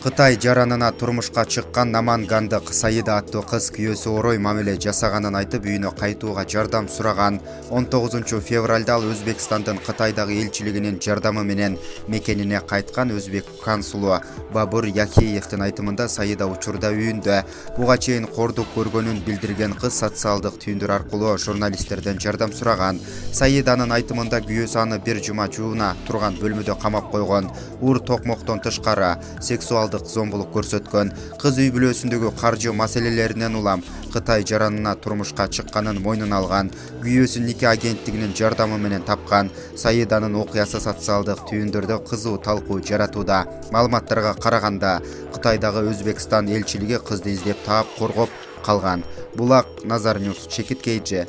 Кытай жаранына турмушка чыккан намангандык Саида аттуу кыз күйөөсү орой мамиле жасаганын айтып үйүнө кайтууга жардам сураган. 19 февралда ал Өзбекстандын Кытайдагы элчилигинин жардамы менен мекенине кайткан. Өзбек консулу Бабур Якиевдин айтымында Саида учурда үйүндө. Буга чейин кордук көргөнүн билдирген кыз социалдык түйүндөр аркылуу журналисттерден жардам сураган. Саиданын айтымында күйөөсү аны бир жума жууна турган бөлмөдө камап койгон. Токмоктон тышкары сексуалдык зомбулук көрсөткөн. Кыз үй бүлөсүндөгү каржы маселелеринен улам Кытай жаранына турмушка чыкканын мойнуна алган. Күйөөсү нике агенттигинин жардамы менен тапкан. Саиданын окуясы социалдык түйүндөрдө кызуу талкуу жаратууда. Маалыматтарга караганда, Кытайдагы Өзбекстан элчилиги кызды издеп таап коргоп калган. Булак Назар Ньюс, Чекит KG.